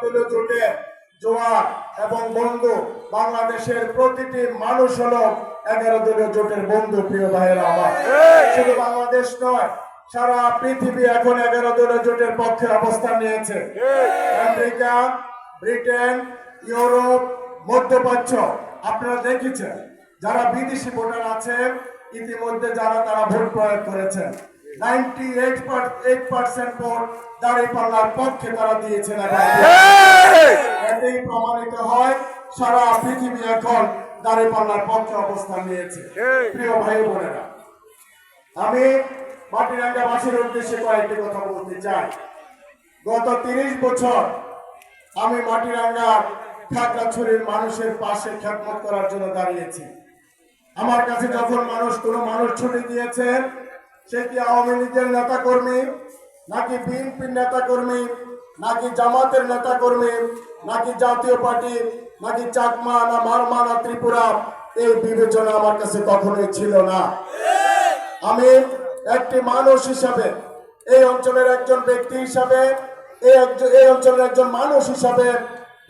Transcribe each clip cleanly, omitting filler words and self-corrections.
দলীয় জোটের জোয়ার এবং বন্ধু, বাংলাদেশের প্রতিটি মানুষ হলো 11 দলীয় জোটের বন্ধু। প্রিয় ভাইয়েরা আমার, শুধু বাংলাদেশ নয়, সারা পৃথিবী এখন 11 দলীয় জোটের পক্ষে অবস্থান নিয়েছে। আমেরিকা, ব্রিটেন, ইউরোপ, মধ্যপ্রাচ্য, আপনারা দেখেছেন যারা বিদেশি ভোটার আছেন ইতিমধ্যে তারা ভোট প্রয়োগ করেছেন। 98% ভোট দাঁড়িপাল্লার পক্ষে তারা দিয়েছেন। এতেই প্রমাণিত হয় সারা পৃথিবী এখন দাঁড়িপাল্লার পক্ষে অবস্থান নিয়েছে। প্রিয় ভাই বোনেরা, আমি মাটিরাঙ্গাবাসীর উদ্দেশ্যে কয়েকটি কথা বলতে চাই। গত 30 বছর আমি মাটিরাঙ্গা খাগড়াছড়ির মানুষের পাশে খেদমত করার জন্য দাঁড়িয়েছি। আমার কাছে যখন কোনো মানুষ ছুটি দিয়েছেন, সে কি আওয়ামী লীগের নেতা কর্মী, নাকি বিএনপির নেতা কর্মী, নাকি জামাতের নেতা কর্মী, নাকি জাতীয় পার্টি, নাকি চাকমা না মারমা না ত্রিপুরা, এই বিবেচনা আমার কাছে কখনোই ছিল না। আমি একটি মানুষ হিসাবে, এই অঞ্চলের একজন ব্যক্তি হিসাবে, এই অঞ্চলের একজন মানুষ হিসাবে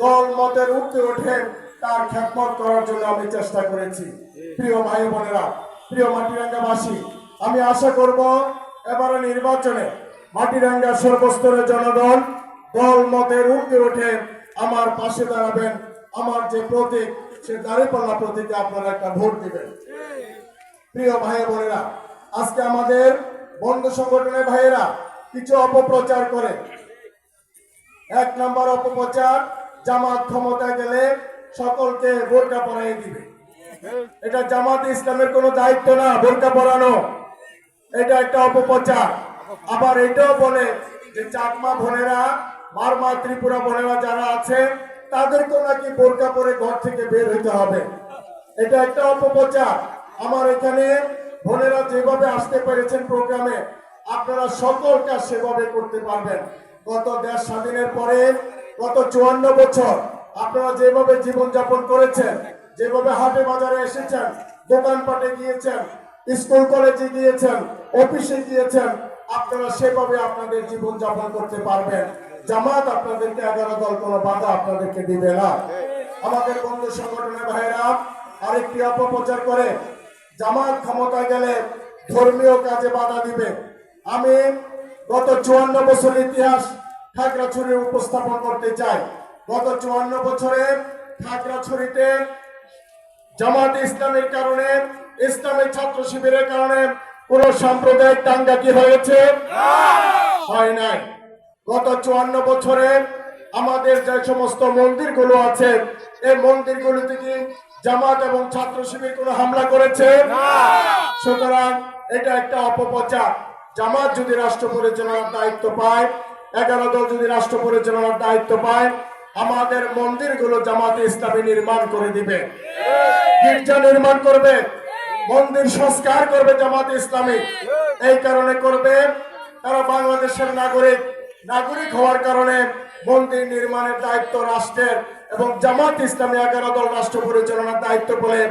দল মতের ঊর্ধ্বে উঠে তার খেদমত করার জন্য আমি চেষ্টা করেছি। প্রিয় ভাই বোনেরা, প্রিয় মাটিরাঙ্গাবাসী, আমি আশা করব এবারে নির্বাচনে মাটিরাঙ্গার সর্বস্তরের জনগণ দল মতের ঊর্ধ্বে উঠে আমার পাশে দাঁড়াবেন। আমার যে প্রতীক, সে দাঁড়িপাল্লা প্রতীকে আপনারা একটা ভোট দিবেন। প্রিয় ভাই বোনেরা, আজকে আমাদের বন্ধু সংগঠনের ভাইয়েরা কিছু অপপ্রচার করে। 1 নম্বর অপপ্রচার, জামাত ক্ষমতায় গেলে সকলকে বোরকা পরাই দিবে। এটা জামাত ইসলামের কোনো দায়িত্ব না বোরকা পরানো, এটা একটা অপপ্রচার। আবার এটাও বলে যে চাকমা বোনেরা, মারমা ত্রিপুরা বোনেরা যারা আছে তাদেরকেও নাকি বোরকা পরে ঘর থেকে বের হইতে হবে। এটা একটা অপপ্রচার। আমার এখানে বোনেরা যেভাবে আসতে পেরেছেন প্রোগ্রামে, আপনারা সকল কাজ সেভাবে করতে পারবেন। গত দেশ স্বাধীনের পরে গত 54 বছর আপনারা যেভাবে জীবনযাপন করেছেন, যেভাবে হাটে বাজারে এসেছেন, দোকানপাটে গিয়েছেন, স্কুল কলেজে গিয়েছেন, অফিসে গিয়েছেন, আপনারা সেভাবে আপনাদের জীবনযাপন করতে পারবেন। জামাত আপনাদেরকে 11 দল কোনো বাধা আপনাদেরকে দিবে না। আমাদের বন্ধু সংগঠনের ভাইরা আরেকটি অপপ্রচার করে, জামাত ক্ষমতায় গেলে ধর্মীয় কাজে বাধা দিবে। আমি গত 54 বছরের ইতিহাস খাগড়াছড়ির উপস্থাপন করতে চাই। গত 54 বছরে খাগড়াছড়িতে জামাত ইসলামের কারণে, ইসলামের ছাত্র শিবিরের কারণে কোন সাম্প্রদায়িক দাঙ্গা কি হয়েছে? হয় নাই। গত 54 বছরে আমাদের যে সমস্ত মন্দিরগুলো আছে, এই মন্দিরগুলোতে কি জামাত এবং ছাত্র শিবির কোনো হামলা করেছে? সুতরাং এটা একটা অপপ্রচার। জামাত যদি রাষ্ট্র পরিচালনার দায়িত্ব পায়, 11 দল যদি রাষ্ট্র পরিচালনার দায়িত্ব পায়, আমাদের মন্দিরগুলো জামাতে ইসলামী নির্মাণ করে দিবে, গির্জা নির্মাণ করবে, মন্দির সংস্কার করবে জামাতে ইসলামী। এই কারণে করবে, তারা বাংলাদেশের নাগরিক হওয়ার কারণে মন্দির নির্মাণের দায়িত্ব রাষ্ট্রের এবং জামাত ইসলামী 11 দল রাষ্ট্র পরিচালনার দায়িত্ব বলে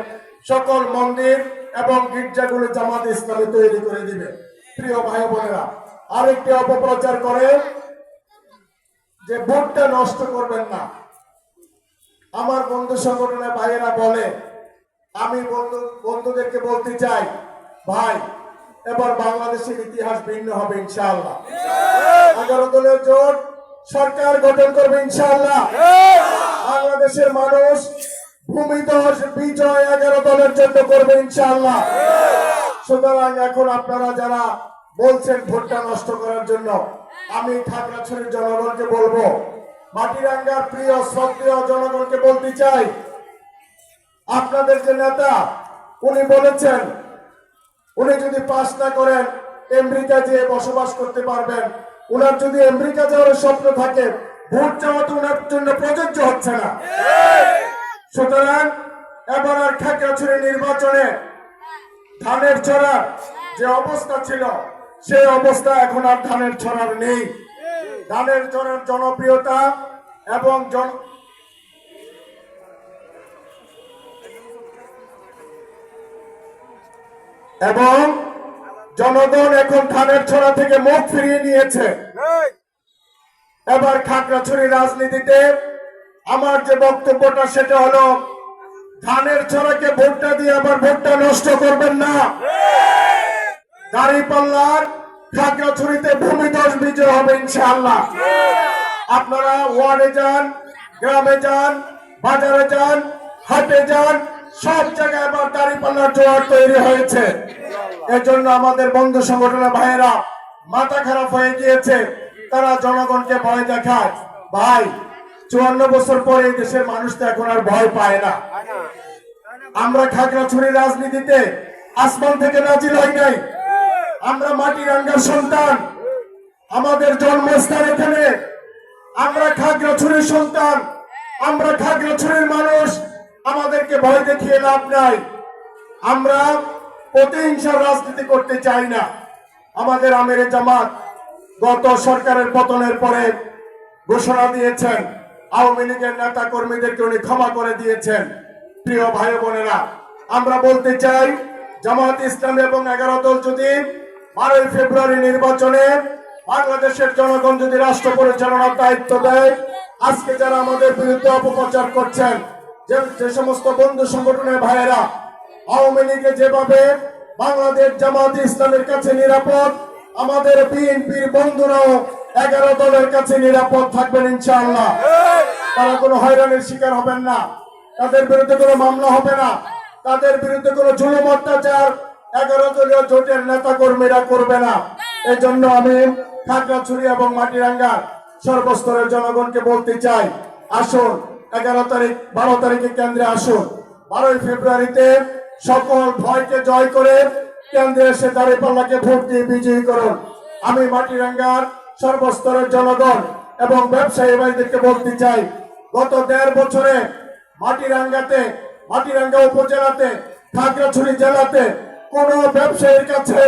সকল মন্দির এবং গির্জাগুলো জামাত ইসলামী তৈরি করে দিবে। প্রিয় ভাই বোনেরা, আরেকটি অপপ্রচার করে যে ভোটটা নষ্ট করবেন না। আমার বন্ধু সংগঠনের ভাইয়েরা বলে, আমি বন্ধুদেরকে বলতে চাই, ভাই এবার বাংলাদেশের ইতিহাস ভিন্ন হবে ইনশাআল্লাহ। 11 দলের জোট সরকার গঠন করবে ইনশাআল্লাহ। বাংলাদেশের মানুষ ভূমিধস বিজয় 11 দলের জন্য করবে ইনশাআল্লাহ। সুতরাং এখন আপনারা যারা বলছেন ভোটটা নষ্ট করার জন্য, আমি খাগড়াছড়ির জনগণকে বলবো, মাটিরাঙ্গার প্রিয় শ্রদ্ধেয় জনগণকে বলতে চাই, আপনাদের যে নেতা উনি বলেছেন উনি যদি পাস না করেন আমেরিকা যেয়ে বসবাস করতে পারবেন। উনার যদি আমেরিকা যাওয়ার স্বপ্ন থাকে, ভোট চাওয়া তো উনার জন্য প্রযোজ্য হচ্ছে না। সুতরাং এবার আর খাগড়াছড়ি নির্বাচনে ধানের ছড়ার যে অবস্থা ছিল, সেই অবস্থা এখন আর ধানের ছড়ার নেই। ধানের ছড়ার জনপ্রিয়তা এবং জনগণ এখন ধানের ছড়া থেকে মুখ ফিরিয়ে নিয়েছে। এবার খাগড়াছড়ি রাজনীতিতে আমার যে বক্তব্যটা সেটা হলো, ধানের ছড়াকে ভোটটা দিয়ে আবার ভোটটা নষ্ট করবেন না। দাঁড়িপাল্লার খাগড়াছড়িতে ভূমিধস বিজয় হবে ইনশাআল্লাহ। আপনারা ওয়ার্ডে যান, গ্রামে যান, বাজারে যান, হাটে যান, সব জায়গায় এবার দাঁড়িপাল্লার জোয়ার তৈরি হয়েছে। এজন্য আমাদের বন্ধু সংগঠনের ভাইয়েরা মাথা খারাপ হয়ে গিয়েছে, তারা জনগণকে ভয় দেখায়। ভাই, 54 বছর পরে এই দেশের মানুষ তো এখন আর ভয় পায় না। আমরা খাগড়াছড়ি রাজনীতিতে আসমান থেকে নাজিল হই নাই, আমরা মাটিরাঙ্গার সন্তান, আমাদের জন্মস্থান এখানে, আমরা খাগড়াছড়ির সন্তান, আমরা খাগড়াছড়ির মানুষ, আমাদেরকে ভয় দেখিয়ে লাভ নাই। আমরা প্রতিহিংসার রাজনীতি করতে চাই না। আমাদের আমিরে জামাত গত সরকারের পতনের পরে ঘোষণা দিয়েছেন, আওয়ামী লীগের নেতা কর্মীদেরকে উনি ক্ষমা করে দিয়েছেন। প্রিয় ভাই বোনেরা, আমরা বলতে চাই, জামাত ইসলাম এবং 11 দল যদি 12 ফেব্রুয়ারি নির্বাচনে বাংলাদেশের জনগণ যদি রাষ্ট্র পরিচালনার দায়িত্ব দেয়, আজকে যারা আমাদের বিরুদ্ধে অপপ্রচার করছেন, যে সমস্ত বন্ধু সংগঠনের ভাইয়েরা আওয়ামী লীগে যেভাবে বাংলাদেশ জামাত ইসলামের কাছে নিরাপদ, আমাদের বিএনপির বন্ধুরাও 11 দলের কাছে নিরাপদ থাকবেন ইনশাআল্লাহ। তারা কোনো হয়রানির শিকার হবেন না, তাদের বিরুদ্ধে কোনো মামলা হবে না, তাদের বিরুদ্ধে কোনো জুলুম অত্যাচার 11 দলীয় জোটের নেতা কর্মীরা করবে না। এই জন্য আমি খাগড়াছড়ি এবং মাটিরাঙ্গার সর্বস্তরের জনগণকে বলতে চাই, আসুন 11 তারিখ 12 তারিখে কেন্দ্রে আসুন। 12 ফেব্রুয়ারিতে সকল ভয়কে জয় করে কেন্দ্রে এসে দাঁড়িপাল্লাকে ভোট দিয়ে বিজয়ী করুন। আমি মাটিরাঙ্গার সর্বস্তরের জনগণ এবং ব্যবসায়ী ভাইদেরকে বলতে চাই, গত 1.5 বছরে মাটিরাঙ্গা উপজেলাতে, খাগড়াছড়ি জেলাতে কোন ব্যবসায়ীর কাছে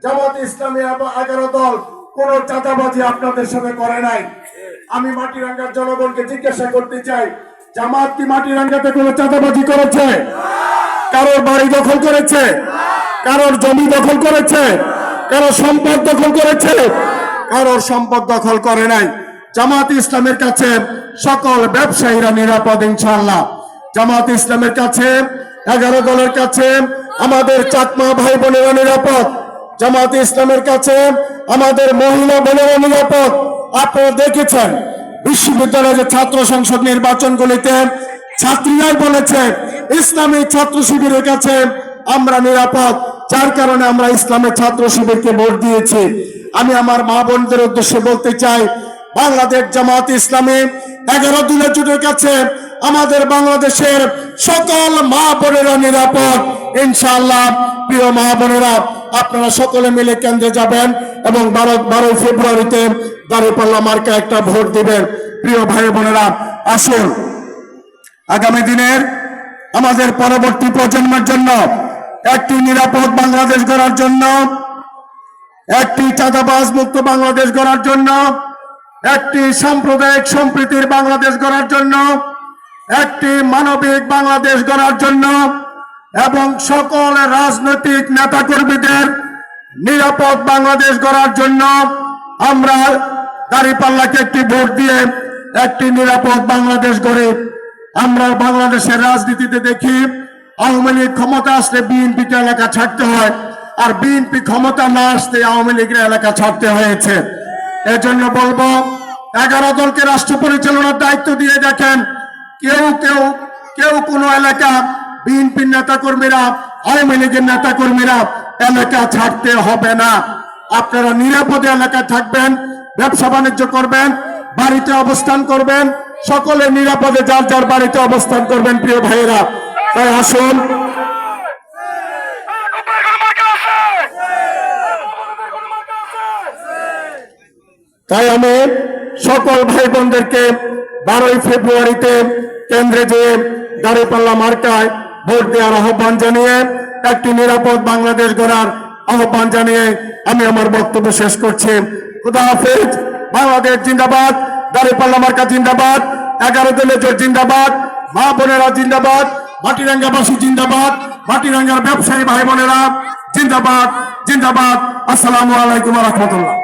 জামাত ইসলামী 11 দল কোন চাঁদাবাজি আপনাদের সাথে করে নাই। আমি মাটিরাঙ্গার জনগণকে জিজ্ঞাসা করতে চাই, জামাত কি মাটিরাঙ্গাতে কোনো চাঁদাবাজি করেছে? কারোর বাড়ি দখল করেছে? কারোর জমি দখল করেছে? কারোর সম্পদ দখল করেছে? কারোর সম্পদ দখল করে নাই। জামাত ইসলামের কাছে সকল ব্যবসায়ীরা নিরাপদ ইনশাআল্লাহ। জামাত ইসলামের কাছে 11 দলের কাছে আমাদের চাকমা ভাই বোনেরা নিরাপদ। জামাত ইসলামের কাছে আমাদের মহিলা বোনেরা নিরাপদ। আপনারা দেখেছেন বিশ্ববিদ্যালয়ের যে ছাত্র সংসদ নির্বাচনগুলিতে ছাত্রীরাই বলেছে ইসলামী ছাত্র শিবিরের কাছে আমরা নিরাপদ, যার কারণে আমরা ইসলামের ছাত্র শিবিরকে ভোট দিয়েছি। আমি আমার মা বোনদের উদ্দেশ্যে বলতে চাই, বাংলাদেশ জামাত ইসলামী 11 দলীয় জোটের কাছে আমাদের বাংলাদেশের সকল মা বোনেরা নিরাপদ ইনশাআল্লাহ। প্রিয় মা বোনেরা, আপনারা সকলে মিলে কেন্দ্রে যাবেন এবং 12 ফেব্রুয়ারিতে দাঁড়িপাল্লা মার্কা একটা ভোট দিবেন। প্রিয় ভাই বোনেরা, আসুন আগামী দিনের আমাদের পরবর্তী প্রজন্মের জন্য একটি নিরাপদ বাংলাদেশ গড়ার জন্য, একটি চাঁদাবাজ মুক্ত বাংলাদেশ গড়ার জন্য, একটি সাম্প্রদায়িক সম্প্রীতির বাংলাদেশ গড়ার জন্য, একটি মানবিক বাংলাদেশ গড়ার জন্য এবং সকল রাজনৈতিক নেতাকর্মীদের নিরাপদ বাংলাদেশ গড়ার জন্য আমরা দাঁড়িপাল্লাকে একটি ভোট দিয়ে একটি নিরাপদ বাংলাদেশ গড়ে। আমরা বাংলাদেশের রাজনীতিতে দেখি আওয়ামী লীগ ক্ষমতা আসলে বিএনপিকে এলাকা ছাড়তে হয়, আর বিএনপি ক্ষমতা না আসতে আওয়ামী লীগের এলাকা ছাড়তে হয়েছে। এজন্য বলবো, 11 দলকে রাষ্ট্র পরিচালনার দায়িত্ব দিয়ে দেখেন, কেউ কোনো এলাকা বিএনপির নেতা কর্মীরা, আওয়ামী লীগের নেতা কর্মীরা এলাকা ছাড়তে হবে না। আপনারা নিরাপদে এলাকায় থাকবেন, ব্যবসা বাণিজ্য করবেন, বাড়িতে অবস্থান করবেন, সকলে নিরাপদে যার যার বাড়িতে অবস্থান করবেন। প্রিয় ভাইয়েরা, তাই আসুন তাই আমি সকল ভাই বোনদেরকে 12 ফেব্রুয়ারিতে কেন্দ্রে যে দাঁড়িপাল্লা মার্কায় ভোট দেওয়ার আহ্বান জানিয়ে, একটি নিরাপদ বাংলাদেশ গড়ার আহ্বান জানিয়ে আমি আমার বক্তব্য শেষ করছি। খুদা হাফেজ। বাংলাদেশ জিন্দাবাদ, দাঁড়িপাল্লা মার্কা জিন্দাবাদ, 11 দলীয় জোট জিন্দাবাদ, মা বোনেরা জিন্দাবাদ, মাটিরাঙ্গাবাসী জিন্দাবাদ, মাটিরাঙ্গার ব্যবসায়ী ভাই বোনেরা জিন্দাবাদ জিন্দাবাদ। আসসালামু আলাইকুম ওয়া রাহমাতুল্লাহ।